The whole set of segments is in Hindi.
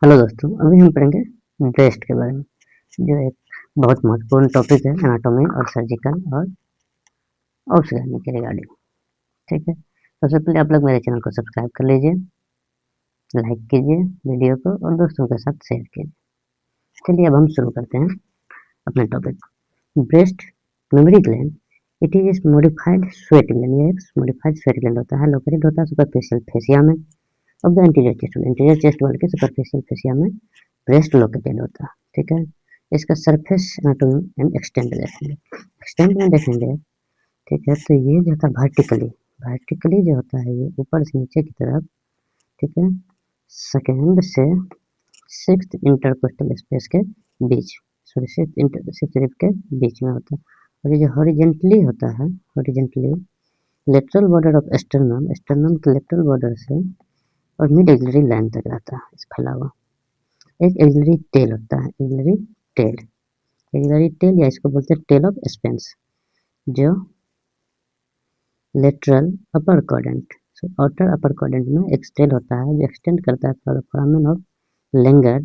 हेलो दोस्तों, अभी हम पढ़ेंगे ब्रेस्ट के बारे में, जो एक बहुत महत्वपूर्ण टॉपिक है एनाटॉमी और सर्जिकल और ऑब्स्टेट्रिक के रिगार्डिंग। ठीक है, सबसे पहले आप लोग मेरे चैनल को सब्सक्राइब कर लीजिए, लाइक कीजिए वीडियो को और दोस्तों के साथ शेयर कीजिए। चलिए अब हम शुरू करते हैं अपने topic. Breast memory gland, it is modified sweat gland. ये एक मॉडिफाइड स्वेट ग्लैंड होता है, लोकेटेड होता है सुपरफिशियल फेसिया में of the anterior chest wall के सुपरफिशियल फेसिया में ब्रेस्ट लोकेटेड होता है। ठीक है, इसका सरफेस एनाटॉमी एंड एक्सटेंड देखेंगे। एक्सटेंड में देखेंगे, ठीक है, तो ये जो होता है वर्टिकली वर्टिकली जो होता है ये ऊपर से नीचे की तरफ, ठीक है, सेकेंड से सिक्स्थ इंटरकोस्टल स्पेस के बीच, सॉरी सिक्स्थ रिब के बीच में होता है। और ये जो हॉरिजेंटली होता है, horizontally lateral border of sternum, sternum के लेटरल बॉर्डर से और मिड एक्सिलरी लाइन तक रहता है इस फैला हुआ। एक एक्सिलरी टेल होता है, एक्सिलरी टेल, एक्सिलरी टेल या इसको बोलते हैं टेल ऑफ स्पेंस, जो lateral upper quadrant outer upper quadrant में एक्सटेल होता है, जो एक्सटेंड करता है फोरामेन ऑफ लेंगर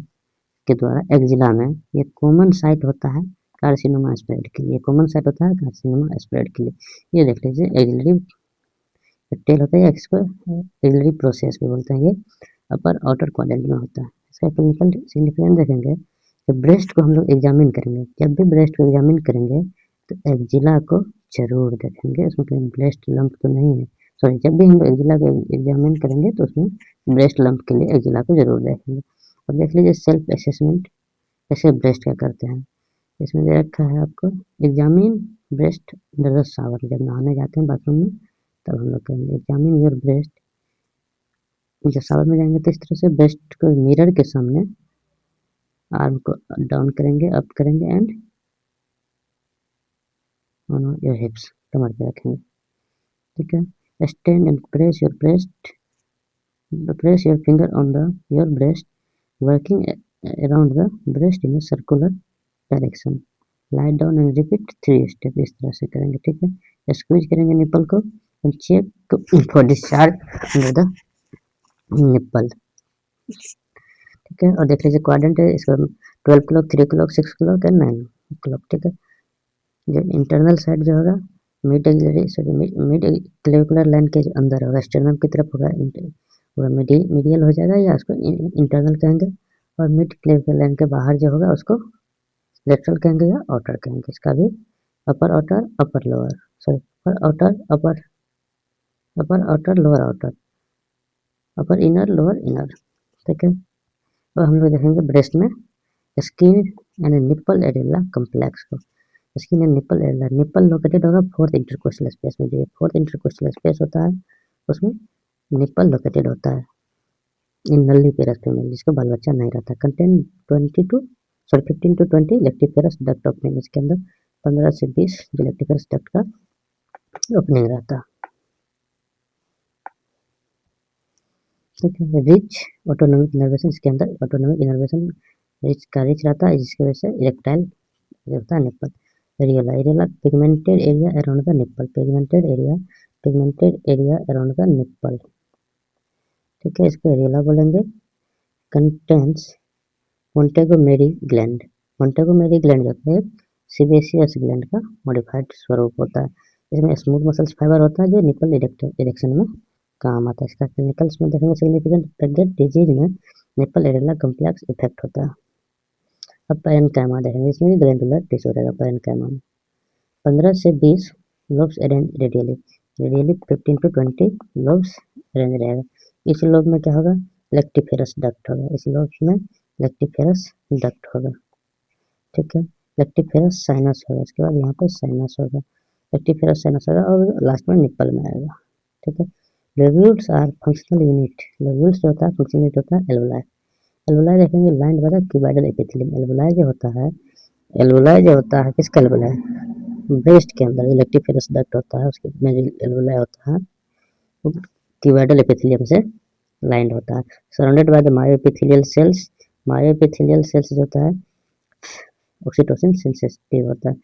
के द्वारा एक्जिला में। ये कॉमन साइट होता है कार्सिनोमा स्प्रेड के लिए, कॉमन साइट होता है कार्सिनोमा स्प्रेड के लिए। ये देख लीजिए एक्सिलरी टेल होता है, इसको एक्सिलरी प्रोसेस भी बोलते हैं। ये अपर आउटर क्वाड्रेंट में होता है। इसका क्लिनिकल सिग्निफिकेंस देखेंगे तो ब्रेस्ट को हम लोग एग्जामिन करेंगे, जब भी ब्रेस्ट को एग्जामिन करेंगे तो एक्जिला को जरूर देखेंगे, उसमें कहीं ब्रेस्ट लंप तो नहीं है। सॉरी, जब भी हम लोग एक्जिला को एग्जामिन करेंगे तो उसमें ब्रेस्ट लंप के लिए एक्जिला को जरूर देखेंगे। अब देख लीजिए सेल्फ असेसमेंट कैसे ब्रेस्ट का करते हैं। इसमें दे रखा है आपको examine breast under the shower, जब नहाने जाते हैं बाथरूम में तब हम लोग करेंगे एग्जामिन योर ब्रेस्ट। जब शावर में जाएंगे तो इस तरह से ब्रेस्ट को मिरर के सामने आर्म को डाउन करेंगे, अप करेंगे एंड ऑन योर हिप्स, कमर पे रखेंगे। ठीक है, stand and press your breast, press your finger on the your breast, working around the breast in a circular direction. Lie down and repeat 3 step, इस तरह से करेंगे। ठीक है, स्क्वीज करेंगे निपल को and check for discharge under the nipple. ठीक है, और देख लीजिए क्वाड्रेंट है इसका 12 clock, 3 clock, 6 clock and 9 clock. ठीक है, जो इंटरनल साइड जो होगा mid axillary sorry mid clavicular line के जो अंदर होगा, स्टर्नम की तरफ होगा, वो मीडियल हो जाएगा या उसको इंटरनल कहेंगे। और मिड क्लेविकुलर लाइन के बाहर जो होगा उसको लेटरल कहेंगे या आउटर कहेंगे। इसका भी upper outer upper lower, sorry upper outer upper outer lower outer, upper inner lower inner. ठीक है, और हम लोग देखेंगे ब्रेस्ट में skin and nipple area complex को। Skin and nipple area, nipple located होगा फोर्थ इंटरकोस्टल स्पेस में, जो फोर्थ इंटरकोस्टल स्पेस होता है उसमें निप्पल लोकेटेड होता है इन नल्ली पेरस फीमेल, जिसको बाल बच्चा नहीं रहता। Contain 15 to 20 lactiferous duct opening, इसके अंदर 15 से 20 जो लेक्टिफेरस डक्ट का ओपनिंग रहता है। ठीक है, रिच ऑटोनोमिक इनर्वेशन, इसके अंदर ऑटोनोमिक इनर्वेशन रिच का रिच रहता है, जिसकी वजह से इरेक्टाइल होता है nipple. Areola, areola pigmented area around the nipple, pigmented area around the nipple. ठीक है, इसको एरियोला बोलेंगे। कंटेंस मोंटेगोमेरी ग्लैंड, मोंटेगोमेरी ग्लैंड जो है सीबेसियस ग्लैंड का मॉडिफाइड स्वरूप होता है। इसमें स्मूथ मसल्स फाइबर होता है जो निप्पल इरेक्शन में काम आता है। इसका क्लिनिकल्स में देखेंगे सिग्निफिकेंट प्रेग्नेंट डिजीज में निप्पल एरियोला कम्प्लेक्स इफेक्ट होता है। अब पैरेन्काइमा देखेंगे, इसमें भी ग्लैंडुलर टिश्यू रहेगा पैरेन्काइमा में। 15 से 20 lobes arrange radially, radially 15 to 20 lobes arrange रहेगा। इस लोब में क्या होगा, लेक्टिफेरस डक्ट होगा, इस लोब में लेक्टिफेरस डक्ट होगा। ठीक है, लेक्टिफेरस साइनस होगा, इसके बाद यहाँ पे साइनस होगा, लेक्टिफेरस साइनस होगा और लास्ट में निप्पल में आएगा। ठीक है, lobules are functional unit, lobules जो होता है फंक्शनल यूनिट होता है एल्वोलाई। एल्वोलाई देखेंगे line by the cuboidal epithelium. Alveoli जो होता है, एल्वोलाई जो होता है किसका एल्वोलाई, ब्रेस्ट के अंदर इलेक्टिफेरस डक्ट होता है, उसके में जो एल्वोलाई होता है वो क्यूबाइडल एपिथेलियम से लाइंड होता है। Surrounded by the myoepithelial cells, myoepithelial cells जो होता है ऑक्सीटोसिन सेंसिटिव होता है।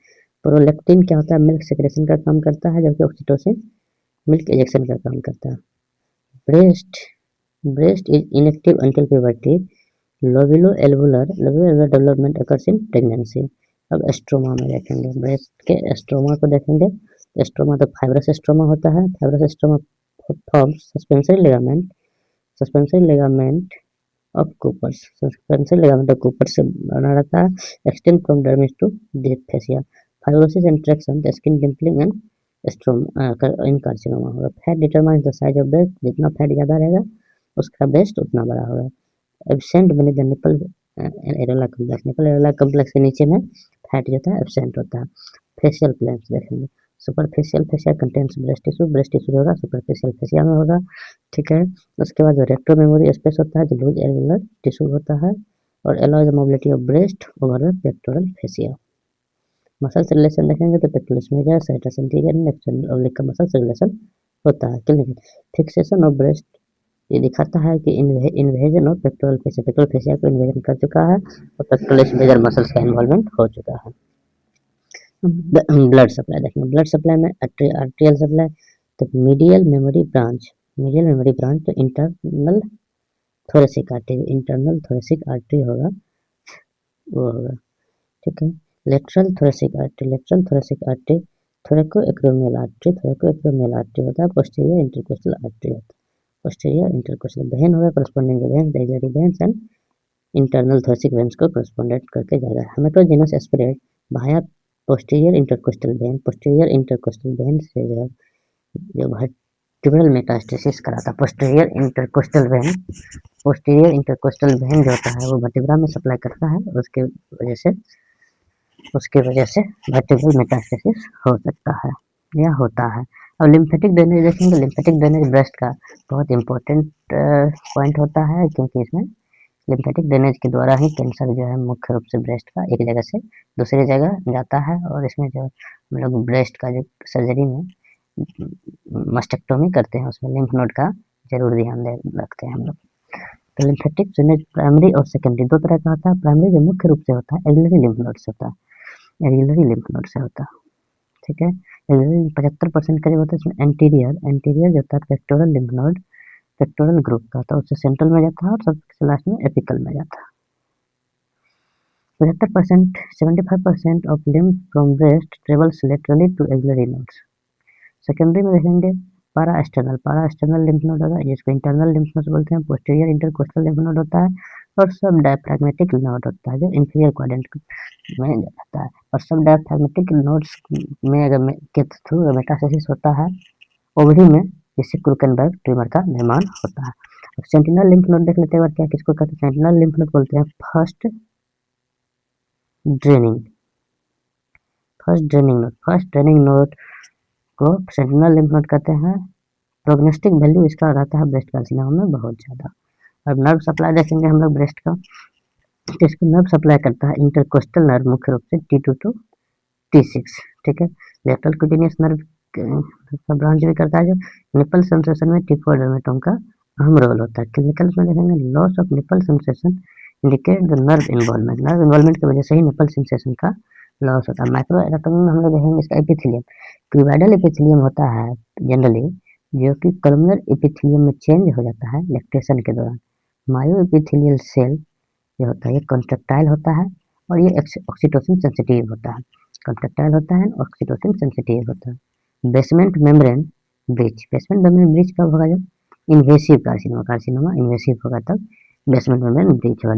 प्रोलैक्टिन क्या होता है, मिल्क सेक्रेशन का काम करता है, जबकि ऑक्सीटोसिन मिल्क इजेक्शन का काम करता है। Breast breast is inactive until puberty, lobulo development occurs in pregnancy. अब एस्ट्रोमा में देखेंगे, ब्रेस्ट के एस्ट्रोमा को देखेंगे। एस्ट्रोमा तो फाइब्रस एस्ट्रोमा होता है। Fibrous stroma forms suspensory ligament of Cooper's. Suspensory ligament of Cooper's से बना रहता है। Extend from dermis to deep fascia. Fibrosis and traction, skin dimpling and stroma in carcinoma होगा। Fat determines the size of breast, जितना फैट ज़्यादा रहेगा उसका ब्रेस्ट उतना बड़ा होगा। Absent beneath the nipple areola complex, nipple areola complex के नीचे में फैट जो था एब्सेंट होता है। फेशियल प्लेन्स देखेंगे, superficial fascia contains breast tissue होगा सुपरफिशियल फेशिया में होगा, ठीक है। उसके बाद जो रेक्टो मेमोरी स्पेस होता है जो लूज एल्वेलर टिश्यू होता है और allow the mobility of breast over the pectoral fascia. Muscles relation देखेंगे तो pectoralis major serratus anterior external oblique का मसल्स रिलेशन होता है। क्लिनिकल फिक्सेशन ऑफ ब्रेस्ट, ये दिखाता है कि इन्वेजन ऑफ पेक्टोरल फेशिया को इन्वेजन कर चुका है और पेक्टोरस मेजर मसल्स का इन्वॉल्वमेंट हो चुका है। ब्लड सप्लाई देखेंगे, ब्लड सप्लाई में आर्टेरियल सप्लाई तो मीडियल मेमोरी ब्रांच तो इंटरनल थोरेसिक आर्टरी होगा, वो होगा, ठीक है। Lateral thoracic artery थोरेको acromial artery होता है। पोस्टीरियर इंटरकोस्टल आर्टरी होता है। पोस्टीरियर इंटरकोस्टल वेन होगा, corresponding when axillary veins and internal thoracic veins को करस्पॉन्डेंट करके जाएगा। हेमेटोजेनस एस्पिरेट भाया पोस्टीरियर इंटरकोस्टल वेन से जो वर्टिब्रल मेटास्टेसिस कराता है। पोस्टीरियर इंटरकोस्टल वेन जो होता है वो वर्टिब्रा में सप्लाई करता है और उसके वजह से वर्टिब्रल मेटास्टेसिस हो सकता है या होता है। अब लिम्फेटिक ड्रेनेज देखेंगे, लिम्फेटिक ड्रेनेज ब्रेस्ट का बहुत इंपॉर्टेंट पॉइंट होता है क्योंकि इसमें लिम्फेटिक ड्रेनेज के द्वारा ही कैंसर जो है मुख्य रूप से ब्रेस्ट का एक जगह से दूसरी जगह जाता है और इसमें जो हम लोग ब्रेस्ट का जो सर्जरी में मस्टेक्टोमी करते हैं उसमें लिम्फ नोड का जरूर ध्यान रखते हैं हम लोग। तो लिम्फेटिक ड्रेनेज प्राइमरी और सेकेंडरी दो तरह का होता है। प्राइमरी जो मुख्य रूप से होता है एक्सिलरी लिम्फ नोड से होता है, ठीक है। 75% करीब होता है। इसमें एंटीरियर जो होता है पेक्टोरल ग्रुप का होता है, उससे सेंट्रल में जाता है और सबसे लास्ट में एपिकल में जाता है। 75% of lymph from breast travels laterally to axillary nodes. Secondary में देखेंगे पारा एक्सटर्नल लिम्फ नोड होगा जिसको इंटरनल लिम्फ नोड बोलते हैं। पोस्टीरियर इंटरकोस्टल लिम्फ नोड होता है और सब डायफ्रैग्मेटिक नोड होता है जो इंफीरियर क्वाड्रेंट में जाता है। और सब डायफ्रैग्मेटिक नोड्स में अगर के थ्रू मेटास्टेसिस होता है ओवरी में, जिससे क्रूकेनबर्ग ट्यूमर का निर्माण होता है। अब सेंटिनल लिम्फ नोड देख लेते हैं क्या किसको कहते हैं। सेंटिनल लिम्फ नोड बोलते हैं फर्स्ट ड्रेनिंग नोड को सेंटिनल लिम्फ नोड कहते हैं। प्रोग्नोस्टिक वैल्यू इसका रहता है ब्रेस्ट कार्सिनोमा में बहुत ज़्यादा। अब नर्व सप्लाई देखेंगे हम लोग ब्रेस्ट का, इसको नर्व सप्लाई करता है इंटरकोस्टल नर्व मुख्य रूप से T2 to T6, ठीक है। लेटरल क्यूटेनियस नर्व का ब्रांच भी करता है जो निपल सेंसेशन में T4 डर्मेटोम का अहम रोल होता है। क्लिनिकल में देखेंगे loss of nipple sensation indicate the nerve involvement की वजह से ही निपल सेंसेशन का लॉस होता है। माइक्रो एनाटॉमी में हम लोग देखेंगे इसका एपिथेलियम क्यूबाइडल एपिथेलियम होता है जनरली, जो कि कॉलमनर एपिथेलियम में चेंज हो जाता है लैक्टेशन के दौरान। मायो एपिथेलियल सेल ये होता है, ये कॉन्ट्रेक्टाइल होता है और ये ऑक्सीटोसिन सेंसिटिव होता है। कॉन्ट्रेक्टाइल होता है, ऑक्सीटोसिन सेंसिटिव होता है। बेसमेंट मेम्ब्रेन ब्रिज कब होगा जब इन्वेसिव कार्सिनोमा इन्वेसिव होगा तब बेसमेंट मेम्ब्रेन ब्रिज होगा।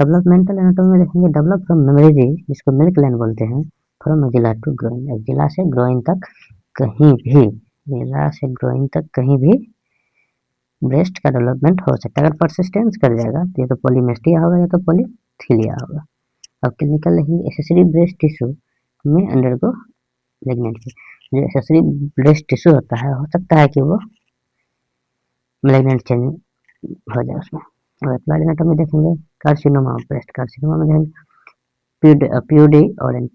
डेवलपमेंटल एनाटॉमी में देखेंगे डेवलप फ्रॉम मेमोरी जिसको मिल्क लाइन बोलते हैं, from axilla to groin, axilla से ग्रोइन तक कहीं भी ब्रेस्ट का डेवलपमेंट हो सकता है। अगर परसिस्टेंस कर जाएगा तो या तो पॉलीमेस्टिया होगा या तो पॉलीथिलिया होगा। अब क्लिनिकल देखेंगे एक्सेसरी ब्रेस्ट टिश्यू में अंडरगो प्रेगनेंसी, जो एक्सेसरी ब्रेस्ट टिश्यू होता है हो सकता है कि वो मैलिग्नेंट चेंज हो जाए उसमें। और एप्लाइड एनाटॉमी देखेंगे कार्सिनोमा ब्रेस्ट में देखेंगे प्यूडी ऑरेंज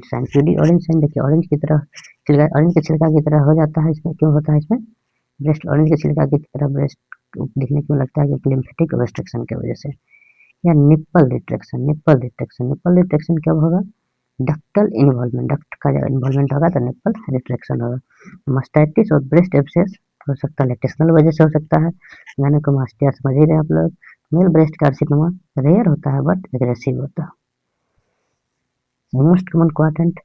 साइन देखिए ऑरेंज की तरह ऑरेंज के छिलका की तरह हो जाता है। इसमें क्यों होता है, इसमें ब्रेस्ट ऑरेंज के छिलका की तरह ब्रेस्ट दिखने क्यों लगता है, क्योंकि लिम्फेटिक ऑब्स्ट्रक्शन की वजह से। या निप्पल रिट्रैक्शन कब होगा, डक्टल इन्वॉल्वमेंट, डक्ट का जब इन्वॉल्वमेंट होगा तो निप्पल रिट्रैक्शन होगा। मास्टाइटिस और ब्रेस्ट एब्सेस हो सकता है लैक्टेशनल वजह से हो सकता है, गायनेकोमास्टिया समझ ही रहे आप लोग। मेल ब्रेस्ट कार्सिनोमा रेयर होता है बट एग्रेसिव होता है। Most common quadrant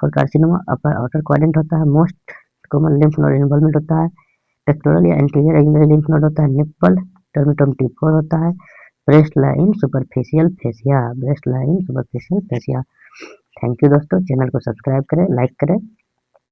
for carcinoma upper outer quadrant होता है। Most common lymph node involvement होता है। पेक्टोरल या एंटीरियर एक्सिलरी लिम्फ नोड होता है। निप्पल टर्मिटोम T4 होता है। Breast line superficial fascia, breast line superficial fascia. Thank you दोस्तों, चैनल को सब्सक्राइब करें, लाइक करें।